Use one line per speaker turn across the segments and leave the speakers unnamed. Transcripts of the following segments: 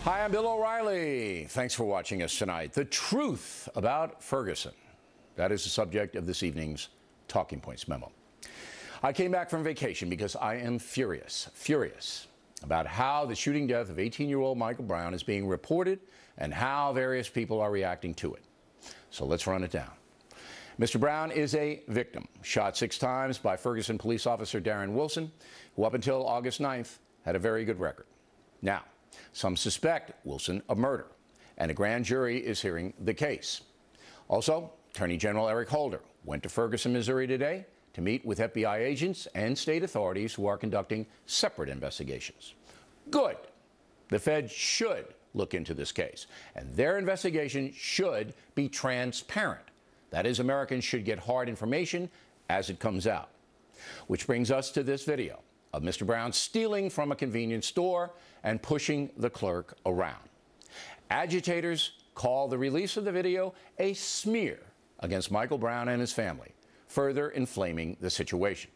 Hi, I'm Bill O'Reilly. Thanks for watching us tonight. The truth about Ferguson. That is the subject of this evening's Talking Points memo. I came back from vacation because I am furious about how the shooting death of 18-year-old Michael Brown is being reported and how various people are reacting to it. So let's run it down. Mr. Brown is a victim, shot 6 times by Ferguson police officer Darren Wilson, who up until August 9th had a very good record. Now, some suspect Wilson of murder, and a grand jury is hearing the case. Also, Attorney General Eric Holder went to Ferguson, Missouri today to meet with FBI agents and state authorities who are conducting separate investigations. Good. The Fed should look into this case, and their investigation should be transparent. That is, Americans should get hard information as it comes out. Which brings us to this video of Mr. Brown stealing from a convenience store and pushing the clerk around. Agitators call the release of the video a smear against Michael Brown and his family, further inflaming the situation.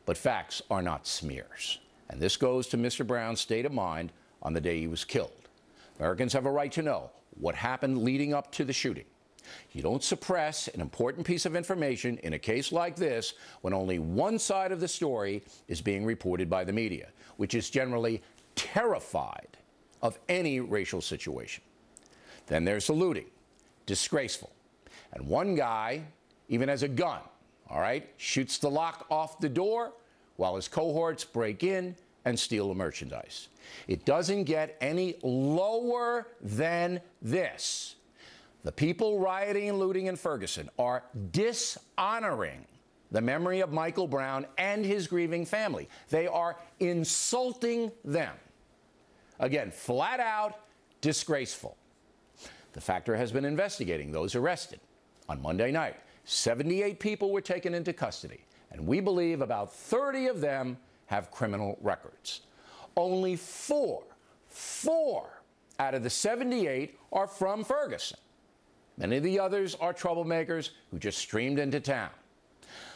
But facts are not smears, and this goes to Mr. Brown's state of mind on the day he was killed. Americans have a right to know what happened leading up to the shooting. You don't suppress an important piece of information in a case like this when only one side of the story is being reported by the media, which is generally terrified of any racial situation. Then there's the looting. Disgraceful. And one guy even has a gun, all right, shoots the lock off the door while his cohorts break in and steal the merchandise. It doesn't get any lower than this. The people rioting and looting in Ferguson are dishonoring the memory of Michael Brown and his grieving family. They are insulting them. Again, flat out disgraceful. The Factor has been investigating those arrested. On Monday night, 78 people were taken into custody, and we believe about 30 of them have criminal records. Only four out of the 78 are from Ferguson. Many of the others are troublemakers who just streamed into town.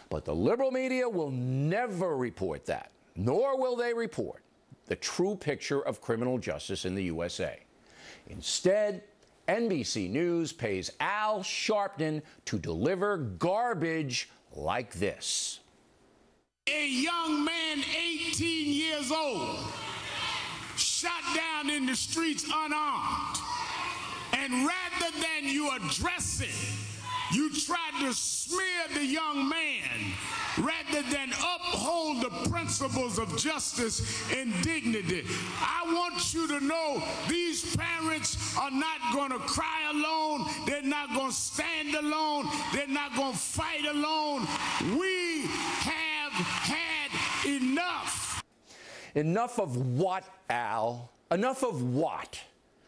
But the liberal media will never report that, nor will they report the true picture of criminal justice in the USA. Instead, NBC News pays Al Sharpton to deliver garbage like this.
A young man, 18 years old, shot down in the streets unarmed. And rather than you address it, you tried to smear the young man rather than uphold the principles of justice and dignity. I want you to know these parents are not going to cry alone. They're not going to stand alone. They're not going to fight alone. We have had enough.
Enough of what, Al? Enough of what?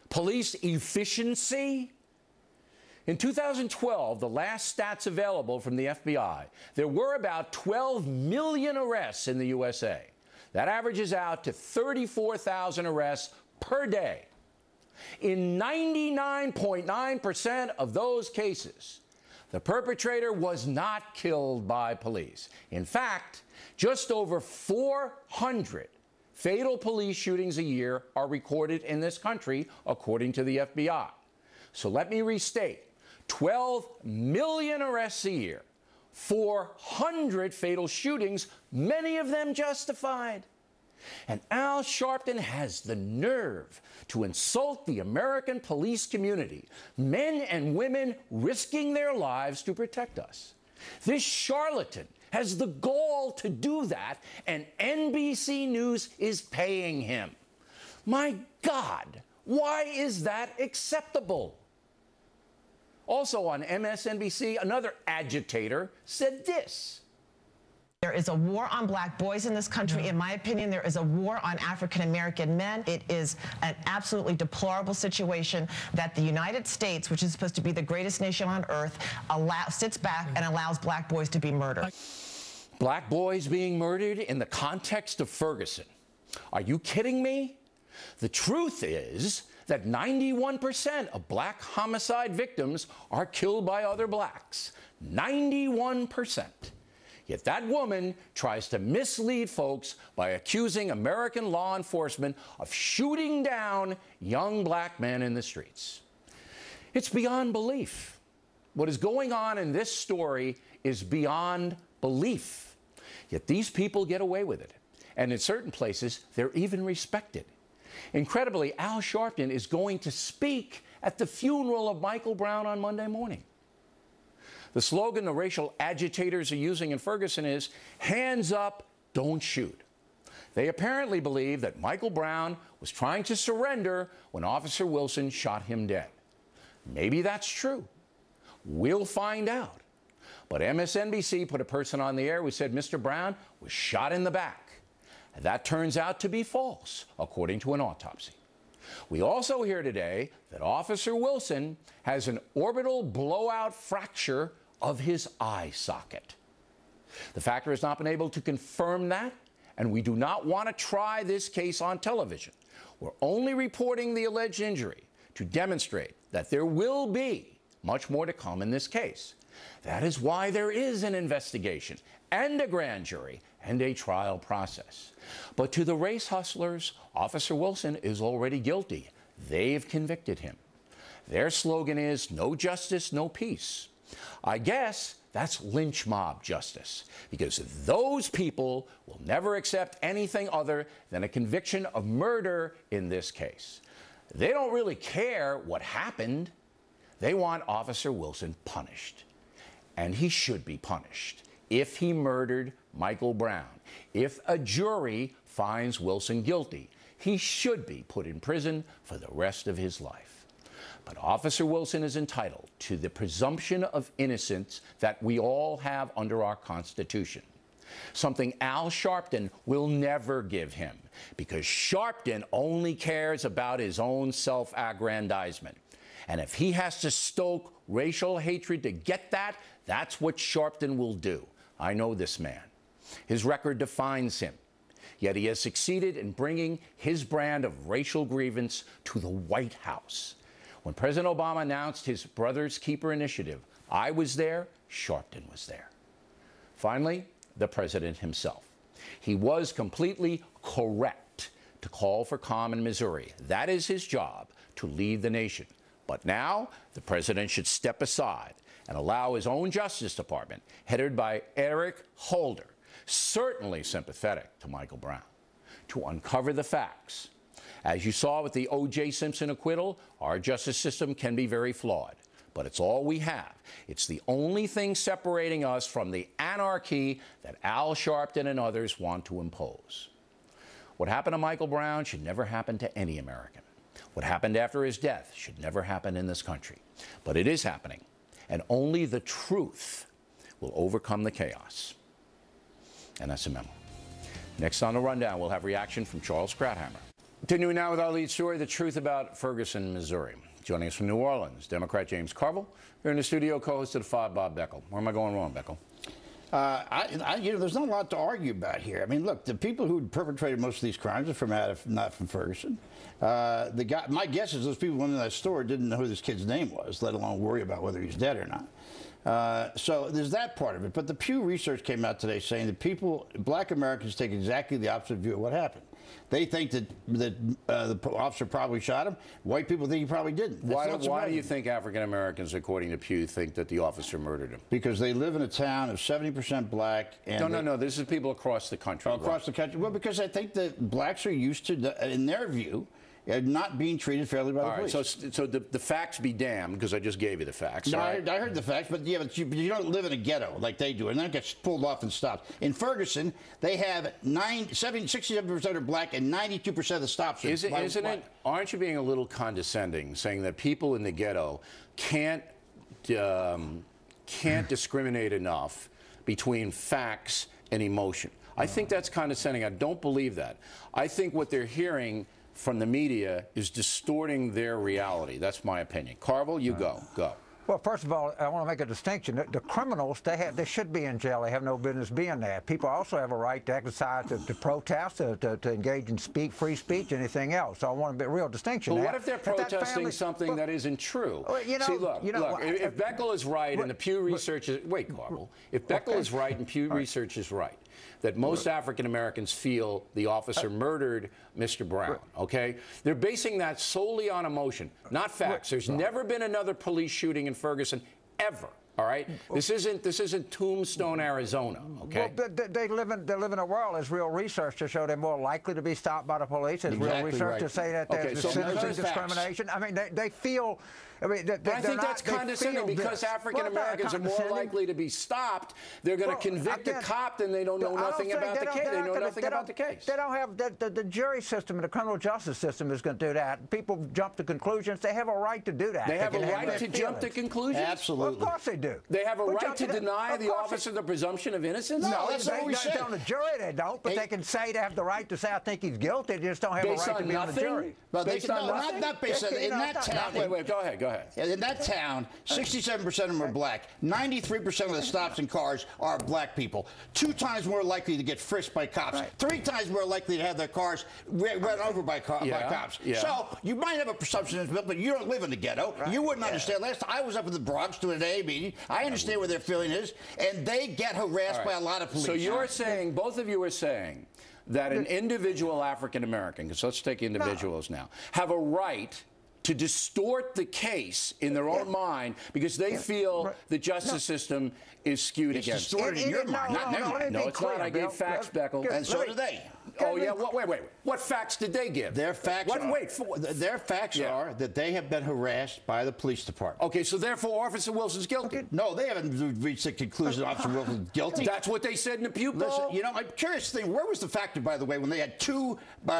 Police efficiency? In 2012, the last stats available from the FBI, there were about 12 million arrests in the USA. That averages out to 34,000 arrests per day. In 99.9% of those cases, the perpetrator was not killed by police. In fact, just over 400 fatal police shootings a year are recorded in this country, according to the FBI. So let me restate. 12 million arrests a year, 400 fatal shootings, many of them justified. And Al Sharpton has the nerve to insult the American police community, men and women risking their lives to protect us. This charlatan has the gall to do that, and NBC News is paying him. My God, why is that acceptable? Also on MSNBC, another agitator said this.
There is a war on black boys in this country. In my opinion, there is a war on African-American men. It is an absolutely deplorable situation that the United States, which is supposed to be the greatest nation on earth, sits back and allows black boys to be murdered.
Black boys being murdered in the context of Ferguson. Are you kidding me? The truth is that 91% of black homicide victims are killed by other blacks. 91%. Yet that woman tries to mislead folks by accusing American law enforcement of shooting down young black men in the streets. It's beyond belief. What is going on in this story is beyond belief. Yet these people get away with it. And in certain places, they're even respected. Incredibly, Al Sharpton is going to speak at the funeral of Michael Brown on Monday morning. The slogan the racial agitators are using in Ferguson is, "Hands up, don't shoot." They apparently believe that Michael Brown was trying to surrender when Officer Wilson shot him dead. Maybe that's true. We'll find out. But MSNBC put a person on the air who said Mr. Brown was shot in the back. That turns out to be false, according to an autopsy. We also hear today that Officer Wilson has an orbital blowout fracture of his eye socket. The factor has not been able to confirm that, and we do not want to try this case on television. We're only reporting the alleged injury to demonstrate that there will be much more to come in this case. That is why there is an investigation and a grand jury and a trial process. But to the race hustlers, Officer Wilson is already guilty. They've convicted him. Their slogan is, "No justice, no peace." I guess that's lynch mob justice, because those people will never accept anything other than a conviction of murder in this case. They don't really care what happened. They want Officer Wilson punished. And he should be punished if he murdered Michael Brown. If a jury finds Wilson guilty, he should be put in prison for the rest of his life. But Officer Wilson is entitled to the presumption of innocence that we all have under our Constitution, something Al Sharpton will never give him, because Sharpton only cares about his own self-aggrandizement. And if he has to stoke racial hatred to get that, that's what Sharpton will do. I know this man. His record defines him. Yet he has succeeded in bringing his brand of racial grievance to the White House. When President Obama announced his Brother's Keeper initiative, I was there, Sharpton was there. Finally, the president himself. He was completely correct to call for calm in Missouri. That is his job, to lead the nation. But now, the president should step aside and allow his own Justice Department, headed by Eric Holder, certainly sympathetic to Michael Brown, to uncover the facts. As you saw with the O.J. Simpson acquittal, our justice system can be very flawed, but it's all we have. It's the only thing separating us from the anarchy that Al Sharpton and others want to impose. What happened to Michael Brown should never happen to any American. What happened after his death should never happen in this country. But it is happening, and only the truth will overcome the chaos. And that's a memo. Next on the rundown, we'll have reaction from Charles Krauthammer. Continuing now with our lead story, the truth about Ferguson, Missouri. Joining us from New Orleans, Democrat James Carville. Here in the studio, co-host of the 5, Bob Beckel. Where am I going wrong, Beckel?
There's not a lot to argue about here. I mean, look, the people who perpetrated most of these crimes are not from Ferguson. My guess is those people who went in that store didn't know who this kid's name was, let alone worry about whether he's dead or not. So there's that part of it. But the Pew Research came out today saying that black Americans take exactly the opposite view of what happened. They think that the officer probably shot him. White people think he probably didn't.
Why do you think African Americans, according to Pew, think that the officer murdered him?
Because they live in a town of 70% black. And
No. This is people across the country.
Across the country. Well, because I think that blacks are used to, in their view, not being treated fairly by the police.
All right, so the facts be damned, because I just gave you the facts.
No, I heard the facts, but you don't live in a ghetto like they do, and then it gets pulled off and stopped. In Ferguson, they have 67% are black, and 92% of the stops are
Isn't it? Aren't you being a little condescending, saying that people in the ghetto can't discriminate enough between facts and emotion? I think that's condescending. I don't believe that. I think what they're hearing from the media is distorting their reality. That's my opinion. Carville, you go.
Well, first of all, I want to make a distinction. The criminals, they should be in jail. They have no business being there. People also have a right to exercise, to protest, to engage in free speech, anything else. So I want to be a real distinction.
But what if they're protesting something that isn't true?
Well,
See, look, if Beckel is right and the Pew Research is... Wait, Carvel. If Beckel is right and Pew Research is right, that most African Americans feel the officer murdered Mr. Brown, okay? They're basing that solely on emotion, not facts. There's never been another police shooting in Ferguson, ever. All right, this isn't Tombstone, Arizona. Okay.
Well, they live in a world. There's real research to show they're more likely to be stopped by the police. There's real research to say that there's citizen discrimination. I mean, they feel. I mean,
but I think that's condescending because African Americans are more likely to be stopped. They're going to convict a cop than they don't know nothing about the case. They know nothing about the case.
They don't have the jury system and the criminal justice system is going to do that. People jump to conclusions. They have a right to do that.
They have a right to jump to conclusions?
Absolutely.
Well, of course they do.
They have a right to deny the officer the presumption of innocence?
No, that's what we say.
On the jury they don't, but they can say they have the right to say, I think he's guilty. They just don't have a right to be on the jury.
But they can, not based on, in that town.
Wait, go ahead.
In that town, 67% of them are black. 93% of the stops in cars are black people. 2 times more likely to get frisked by cops. 3 times more likely to have their cars run over by cops. So you might have a presumption, but you don't live in the ghetto. You wouldn't understand. Last time I was up in the Bronx doing an AA meeting. I understand where their feeling is, and they get harassed by a lot of police.
So you're saying, both of you are saying, that an individual African American, because let's take individuals now, have a right to distort the case in their own mind because they feel the justice system is skewed against them.
It's distorted in your mind, not in their mind.
No, it's not. I gave facts, Beckel.
And so do they.
Oh, yeah. Wait. What facts did they give?
Their facts their facts are that they have been harassed by the police department.
Okay, so therefore Officer Wilson's guilty.
No, they haven't reached the conclusion Officer Wilson's guilty.
That's what they said in the Pew poll.
Listen, you know, I'm curious thing, where was the factor, by the way, when they had 2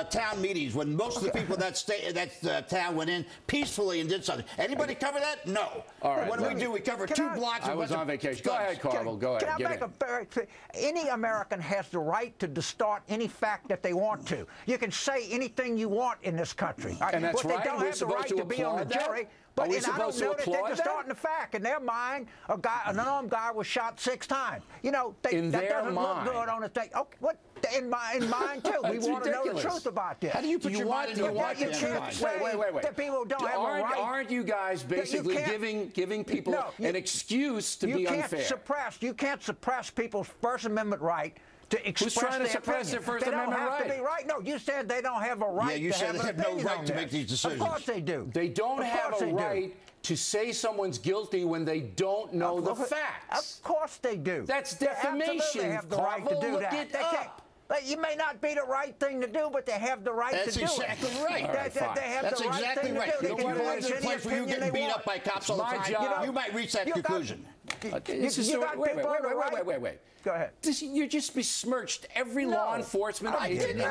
town meetings when most of the people in that town went in peacefully and did something? Anybody cover that? No.
All right.
What do? We cover 2 blocks.
I was on vacation. Go ahead, Carvel. Go ahead.
Can I make a very clear? Any American has the right to distort any fact that they want to. You can say anything you want in this country.
And that's right.
But they don't have the right to be on the jury. But I don't know that they're distorting the fact. In their mind, an unarmed guy was shot 6 times. You know, that doesn't look good on the thing. Okay, what? In mine too. We want to know the truth about this.
How do you put your mind in your mind?
Wait.
That people don't have a right.
Aren't you guys basically giving people an excuse to be unfair?
You can't suppress people's First Amendment right to express
Who's trying to suppress their First Amendment right?
They don't have to be right. No, you said they don't have a right.
Yeah, you said they have no right to make these decisions.
Of course they do.
They don't have a right to say someone's guilty when they don't know the facts.
Of course they do.
That's defamation.
They have the right to do that.
Look it up.
It may not be the right thing to do, but they have the right to do it.
That's exactly right.
They have
That's
the right
exactly
thing
right.
to do.
You know, in a place where you're getting beat up by cops all the time, you might reach that conclusion.
Wait.
Go ahead.
You just besmirched every law enforcement agent.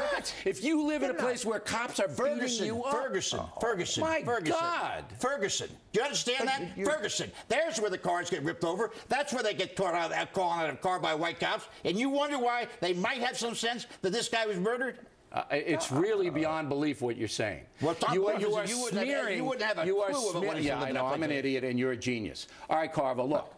If you live in a place where cops are beating you up.
Ferguson.
My God.
Ferguson. Do you understand that? Ferguson. There's where the cars get ripped over. That's where they get caught out of a car by white cops. And you wonder why they might have some sense that this guy was murdered?
It's really beyond belief what you're saying.
Well,
you are smearing.
You wouldn't have a clue of what
yeah, I know. I'm an idiot, and you're a genius. All right, Carvel, look.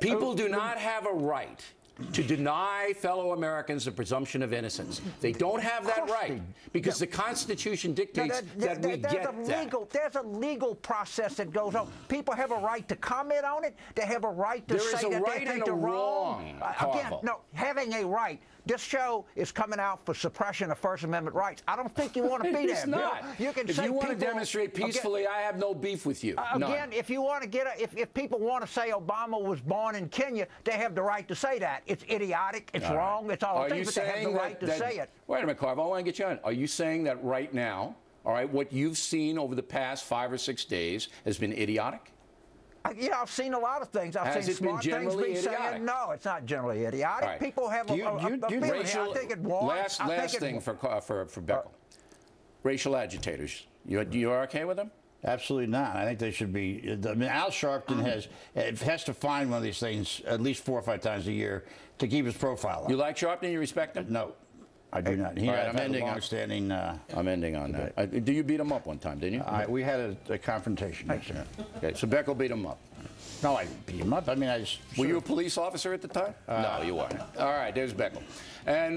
People do not have a right to deny fellow Americans the presumption of innocence. They don't have that right because the Constitution dictates that we get that.
There's a legal process that goes on. People have a right to comment on it. They have a right to say that they think they're wrong. Again, no, having a right. This show is coming out for suppression of First Amendment rights. I don't think you want to be there.
It's not.
If
you want to demonstrate peacefully, I have no beef with you.
Again, if you want to if people want to say Obama was born in Kenya, they have the right to say that. It's idiotic. It's wrong. It's all things, but they have the right to say it.
Wait a minute, Carvel. I want to get you on. Are you saying that right now, all right, what you've seen over the past 5 or 6 days has been idiotic?
Yeah, I've seen a lot of things. I've seen smart things being said. No, it's not generally idiotic. Right. People have a feeling. I think it was.
Last thing for Beckel. Racial agitators. You are okay with them?
Absolutely not. I think they should be. I mean, Al Sharpton has to find one of these things at least 4 or 5 times a year to keep his profile up.
You like Sharpton? You respect him?
No. I do not. He
right,
I'm ending on
that. Do you beat him up one time, didn't you?
We had a confrontation. Yes, sir.
Okay, so Beckel beat him up.
No, I didn't beat him up. I mean,
Were you a police officer at the time? No, you weren't. All right, there's Beckel. And